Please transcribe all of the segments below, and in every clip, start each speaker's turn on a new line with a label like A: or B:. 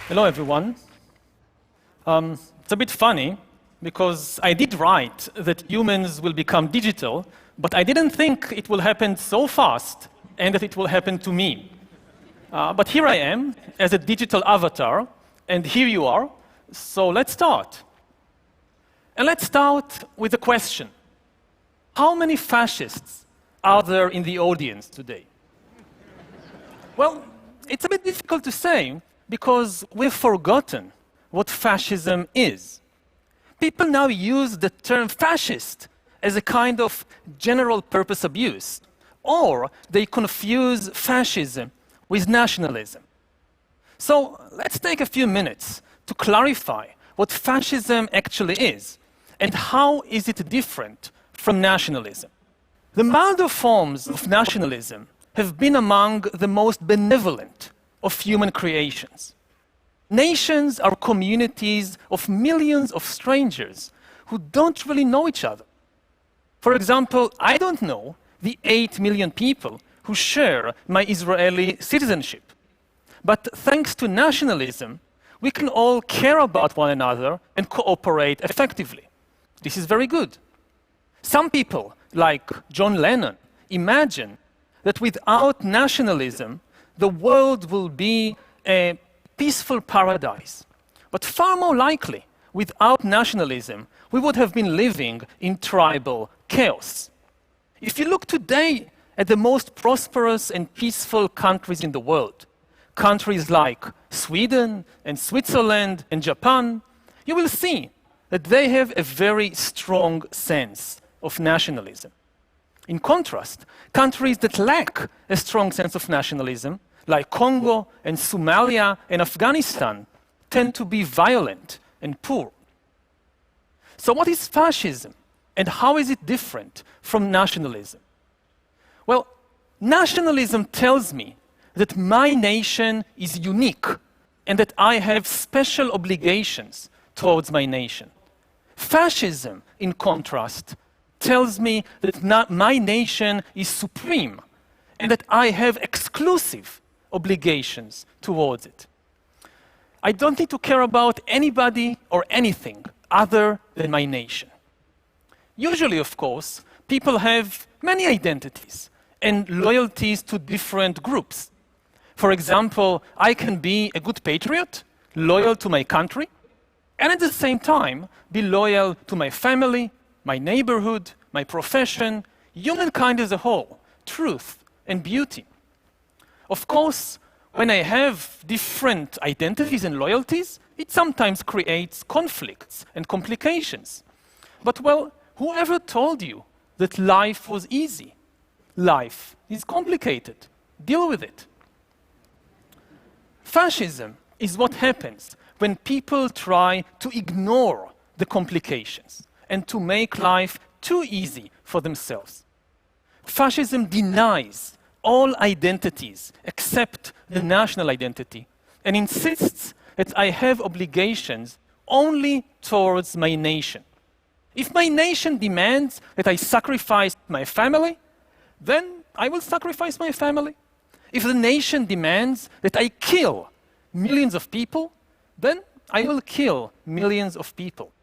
A: Hello, everyone. It's a bit funny because I did write that humans will become digital, but I didn't think it will happen so fast and that it will happen to me. But here I am as a digital avatar, and here you are. So let's start. And let's start with a question. How many fascists are there in the audience today? Well, it's a bit difficult to say because we've forgotten what fascism is. People now use the term fascist as a kind of general purpose abuse, or they confuse fascism with nationalism. So let's take a few minutes to clarify what fascism actually is and how is it different from nationalism. The milder forms of nationalism have been among the most benevolent of human creations. Nations are communities of millions of strangers who don't really know each other. For example, I don't know the 8 million people who share my Israeli citizenship. But thanks to nationalism, we can all care about one another and cooperate effectively. This is very good. Some people, like John Lennon, imagine that without nationalism, the world will be a peaceful paradise. But far more likely, without nationalism, we would have been living in tribal chaos. If you look today at the most prosperous and peaceful countries in the world, countries like Sweden and Switzerland and Japan, you will see that they have a very strong sense of nationalism. In contrast, countries that lack a strong sense of nationalism, like Congo and Somalia and Afghanistan, tend to be violent and poor. So what is fascism and how is it different from nationalism? Well, nationalism tells me that my nation is unique and that I have special obligations towards my nation. Fascism, in contrast, tells me that my nation is supreme and that I have exclusive obligations towards it. I don't need to care about anybody or anything other than my nation. Usually, of course, people have many identities and loyalties to different groups. For example, I can be a good patriot, loyal to my country, and at the same time be loyal to my family, my neighborhood, my profession, humankind as a whole, truth and beauty. Of course, when I have different identities and loyalties, it sometimes creates conflicts and complications. But well, whoever told you that life was easy? Life is complicated. Deal with it. Fascism is what happens when people try to ignore the complications and to make life too easy for themselves. Fascism denies all identities except the national identity and insists that I have obligations only towards my nation. If my nation demands that I sacrifice my family, then I will sacrifice my family. If the nation demands that I kill millions of people, then I will kill millions of people.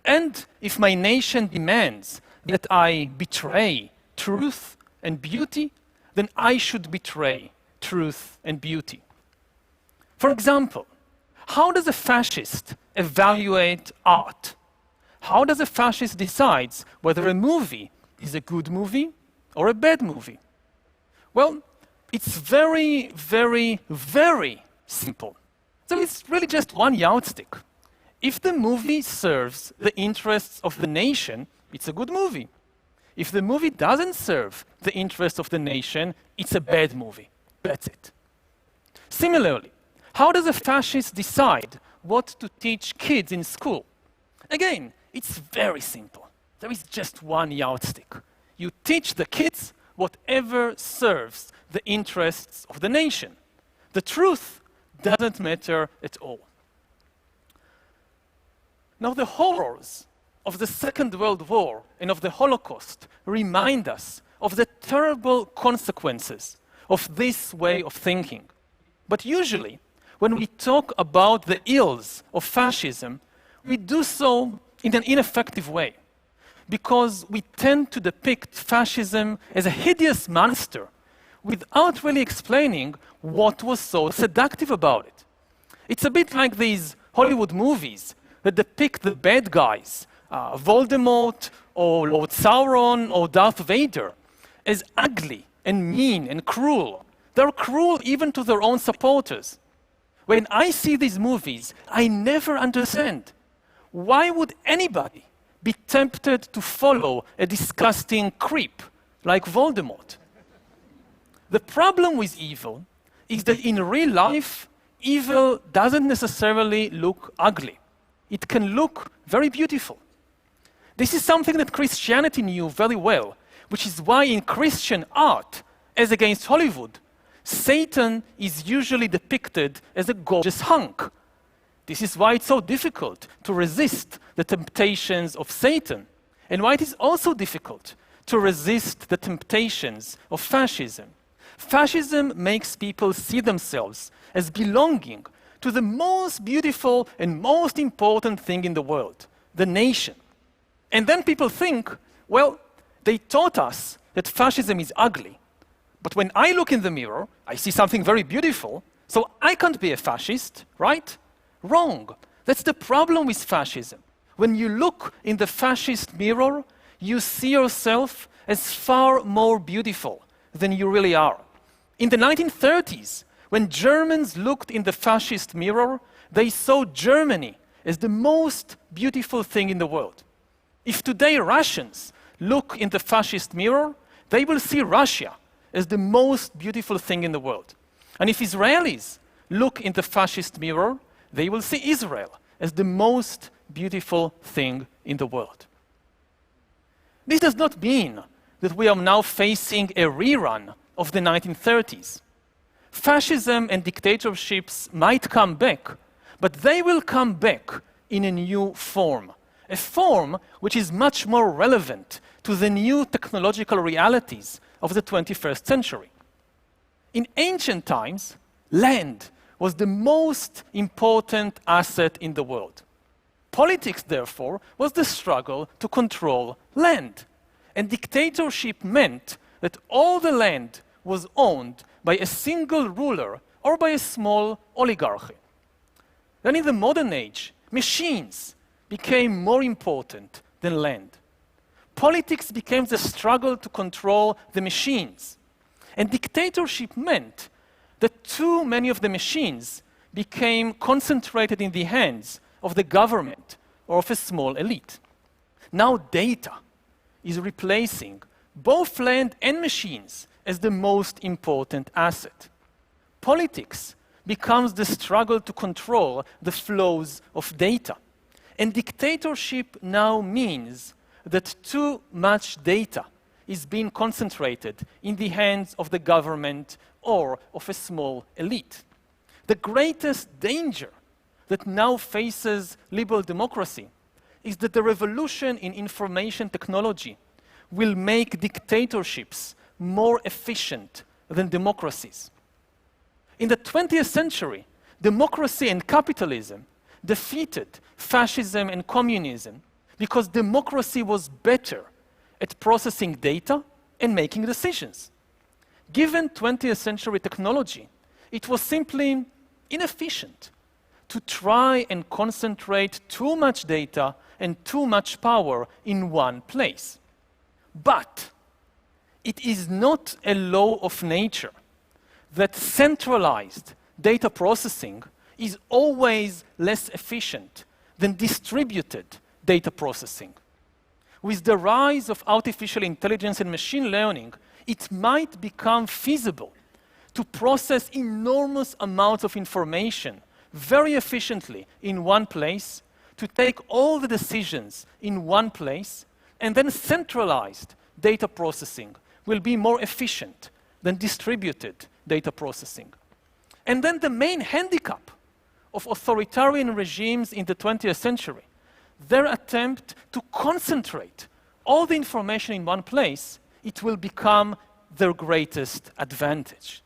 A: And if my nation demands that I betray truth and beauty, then I should betray truth and beauty. For example, how does a fascist evaluate art? How does a fascist decide whether a movie is a good movie or a bad movie? Well, it's very, very, very simple. So it's really just one yardstick. If the movie serves the interests of the nation, it's a good movie. If the movie doesn't serve the interests of the nation, it's a bad movie. That's it. Similarly, how does a fascist decide what to teach kids in school? Again, it's very simple. There is just one yardstick. You teach the kids whatever serves the interests of the nation. The truth doesn't matter at all. Now, the horrors of the Second World War and of the Holocaust remind us of the terrible consequences of this way of thinking. But usually, when we talk about the ills of fascism, we do so in an ineffective way, because we tend to depict fascism as a hideous monster without really explaining what was so seductive about it. It's a bit like these Hollywood movies that depict the bad guys, Voldemort or Lord Sauron or Darth Vader, as ugly and mean and cruel. They're cruel even to their own supporters. When I see these movies, I never understand. Why would anybody be tempted to follow a disgusting creep like Voldemort? The problem with evil is that in real life, evil doesn't necessarily look ugly. It can look very beautiful. This is something that Christianity knew very well, which is why in Christian art, as against Hollywood, Satan is usually depicted as a gorgeous hunk. This is why it's so difficult to resist the temptations of Satan, and why it is also difficult to resist the temptations of fascism. Fascism makes people see themselves as belonging to the most beautiful and most important thing in the world, the nation. And then people think, well, they taught us that fascism is ugly, but when I look in the mirror, I see something very beautiful, so I can't be a fascist, right? Wrong. That's the problem with fascism. When you look in the fascist mirror, you see yourself as far more beautiful than you really are. In the 1930s, when Germans looked in the fascist mirror, they saw Germany as the most beautiful thing in the world. If today Russians look in the fascist mirror, they will see Russia as the most beautiful thing in the world. And if Israelis look in the fascist mirror, they will see Israel as the most beautiful thing in the world. This does not mean that we are now facing a rerun of the 1930s. Fascism and dictatorships might come back, but they will come back in a new form, a form which is much more relevant to the new technological realities of the 21st century. In ancient times, land was the most important asset in the world. Politics, therefore, was the struggle to control land. And dictatorship meant that all the land was owned by a single ruler or by a small oligarchy. Then in the modern age, machines became more important than land. Politics became the struggle to control the machines. And dictatorship meant that too many of the machines became concentrated in the hands of the government or of a small elite. Now data is replacing both land and machines as the most important asset. Politics becomes the struggle to control the flows of data. And dictatorship now means that too much data is being concentrated in the hands of the government or of a small elite. The greatest danger that now faces liberal democracy is that the revolution in information technology will make dictatorships more efficient than democracies. In the 20th century, democracy and capitalism defeated fascism and communism because democracy was better at processing data and making decisions. Given 20th century technology, it was simply inefficient to try and concentrate too much data and too much power in one place. But it is not a law of nature that centralized data processing is always less efficient than distributed data processing. With the rise of artificial intelligence and machine learning, it might become feasible to process enormous amounts of information very efficiently in one place, to take all the decisions in one place, and then centralized data processing will be more efficient than distributed data processing. And then the main handicap of authoritarian regimes in the 20th century, their attempt to concentrate all the information in one place, it will become their greatest advantage.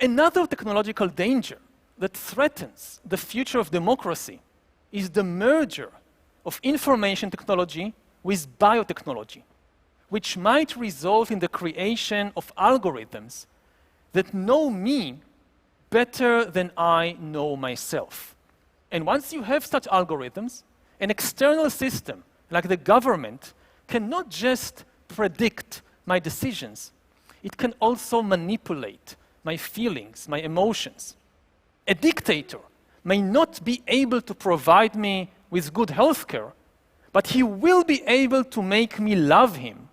A: Another technological danger that threatens the future of democracy is the merger of information technology with biotechnology, which might result in the creation of algorithms that know me better than I know myself. And once you have such algorithms, an external system like the government can not just predict my decisions, it can also manipulate my feelings, my emotions. A dictator may not be able to provide me with good healthcare, but he will be able to make me love him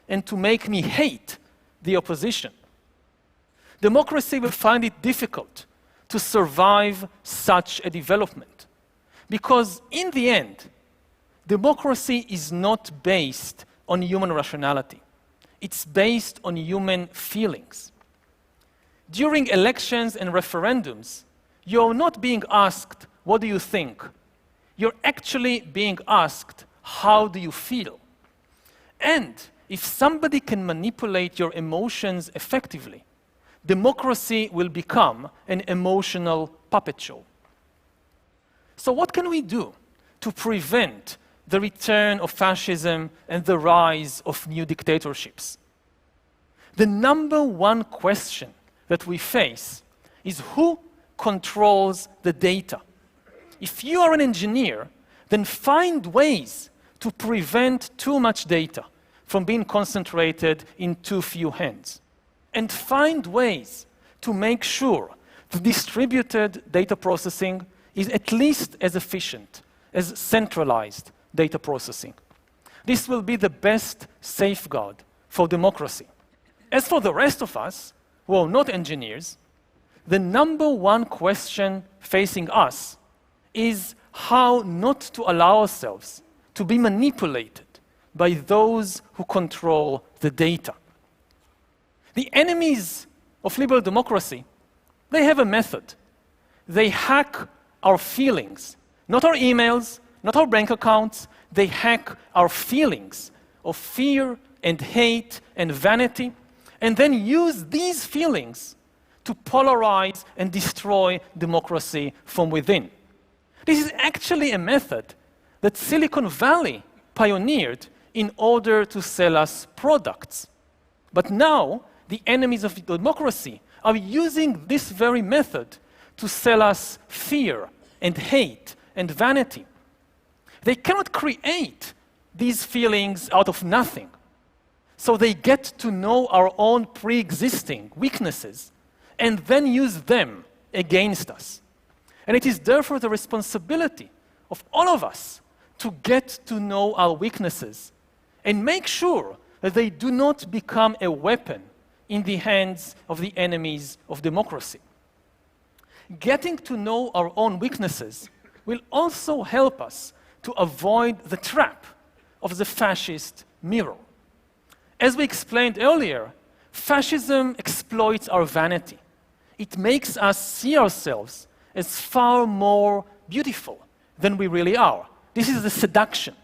A: and to make me hate the opposition. Democracy will find it difficult to survive such a development because, in the end, democracy is not based on human rationality. It's based on human feelings. During elections and referendums, you're not being asked, what do you think? You're actually being asked, how do you feel? And if somebody can manipulate your emotions effectively, democracy will become an emotional puppet show. So what can we do to prevent the return of fascism and the rise of new dictatorships? The number one question that we face is who controls the data? If you are an engineer, then find ways to prevent too much data from being concentrated in too few hands. And find ways to make sure the distributed data processing is at least as efficient as centralized data processing. This will be the best safeguard for democracy. As for the rest of us, who are not engineers, the number one question facing us is how not to allow ourselves to be manipulated by those who control the data. The enemies of liberal democracy, they have a method. They hack our feelings, not our emails, not our bank accounts. They hack our feelings of fear and hate and vanity, and then use these feelings to polarize and destroy democracy from within. This is actually a method that Silicon Valley pioneered in order to sell us products. But now, the enemies of democracy are using this very method to sell us fear and hate and vanity. They cannot create these feelings out of nothing. So they get to know our own pre-existing weaknesses and then use them against us. And it is therefore the responsibility of all of us to get to know our weaknesses and make sure that they do not become a weapon in the hands of the enemies of democracy. Getting to know our own weaknesses will also help us to avoid the trap of the fascist mirror. As we explained earlier, fascism exploits our vanity. It makes us see ourselves as far more beautiful than we really are. This is the seduction.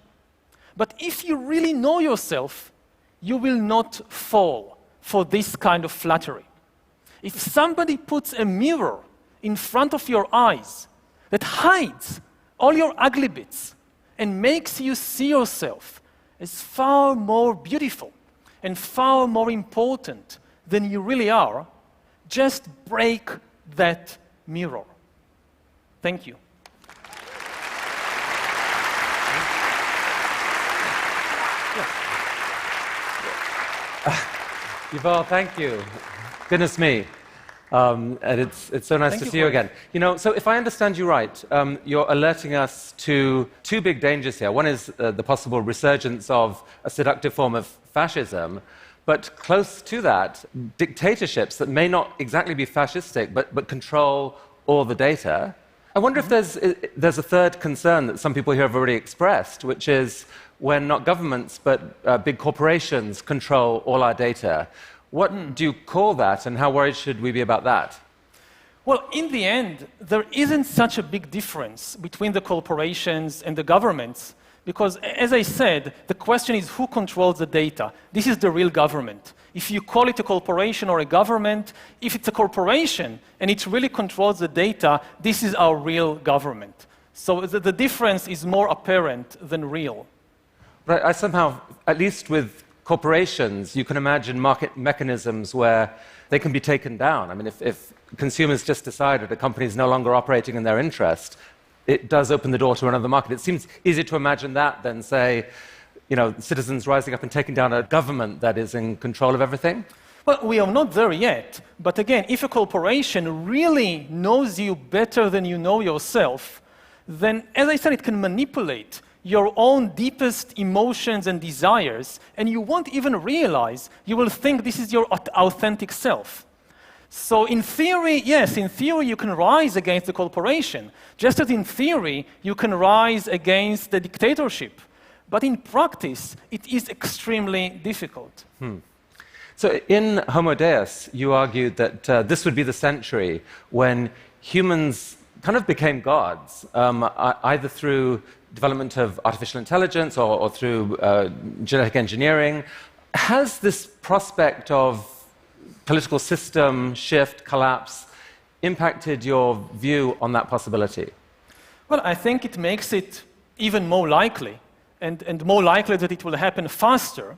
A: But if you really know yourself, you will not fall for this kind of flattery. If somebody puts a mirror in front of your eyes that hides all your ugly bits and makes you see yourself as far more beautiful and far more important than you really are, just break that mirror. Thank you.
B: Yuval, thank you. Goodness me. And it's so nice to see you again. You know, so if I understand you right, you're alerting us to two big dangers here. One is the possible resurgence of a seductive form of fascism, but close to that, dictatorships that may not exactly be fascistic, but control all the data. I wonder if there's a third concern that some people here have already expressed, which is when not governments, but big corporations control all our data. What do you call that, and how worried should we be about that?
A: Well, in the end, there isn't such a big difference between the corporations and the governments, because, as I said, the question is who controls the data. This is the real government. If you call it a corporation or a government, if it's a corporation and it really controls the data, this is our real government. So the difference is more apparent than real.
B: But I somehow, at least with corporations, you can imagine market mechanisms where they can be taken down. I mean, if consumers just decide that a company is no longer operating in their interest, it does open the door to another market. It seems easier to imagine that than, say, citizens rising up and taking down a government that is in control of everything.
A: Well, we are not there yet. But again, if a corporation really knows you better than you know yourself, then, as I said, it can manipulate your own deepest emotions and desires, and you won't even realize. You will think this is your authentic self. So in theory, yes, in theory you can rise against the corporation, just as in theory you can rise against the dictatorship. But in practice, it is extremely difficult.
B: So in Homo Deus, you argued that this would be the century when humans kind of became gods, either through development of artificial intelligence or through genetic engineering. Has this prospect of political system shift, collapse, impacted your view on that possibility?
A: Well, I think it makes it even more likely, and more likely that it will happen faster,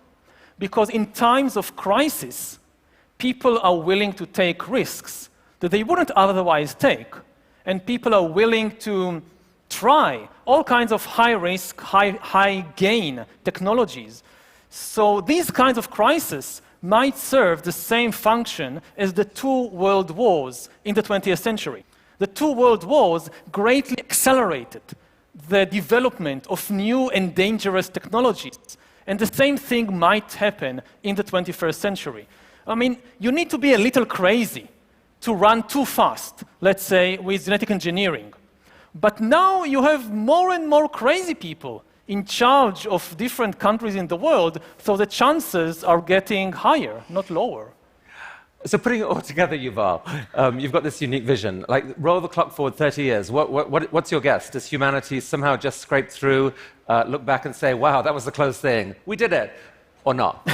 A: because in times of crisis, people are willing to take risks that they wouldn't otherwise take, and people are willing to try all kinds of high-risk, high-gain technologies. So these kinds of crises might serve the same function as the two world wars in the 20th century. The two world wars greatly accelerated the development of new and dangerous technologies. And the same thing might happen in the 21st century. I mean, you need to be a little crazy to run too fast, let's say, with genetic engineering. But now you have more and more crazy people in charge of different countries in the world, so the chances are getting higher, not lower.
B: So putting it all together, Yuval, you've got this unique vision. Like, roll the clock forward 30 years. What's your guess? Does humanity somehow just scrape through, look back and say, wow, that was the close thing. We did it, or not?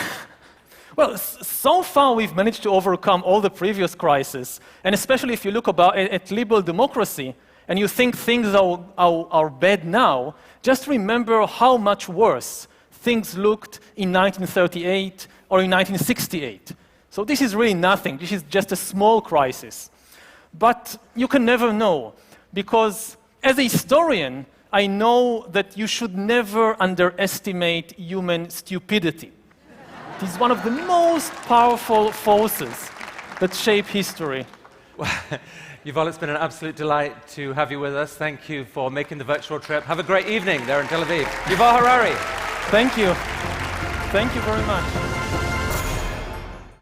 A: Well, so far we've managed to overcome all the previous crises, and especially if you look at liberal democracy, and you think things are bad now, just remember how much worse things looked in 1938 or in 1968. So this is really nothing. This is just a small crisis. But you can never know, because as a historian, I know that you should never underestimate human stupidity. It is one of the most powerful forces that shape history.
B: Yuval, it's been an absolute delight to have you with us. Thank you for making the virtual trip. Have a great evening there in Tel Aviv. Yuval Harari.
A: Thank you. Thank you very much.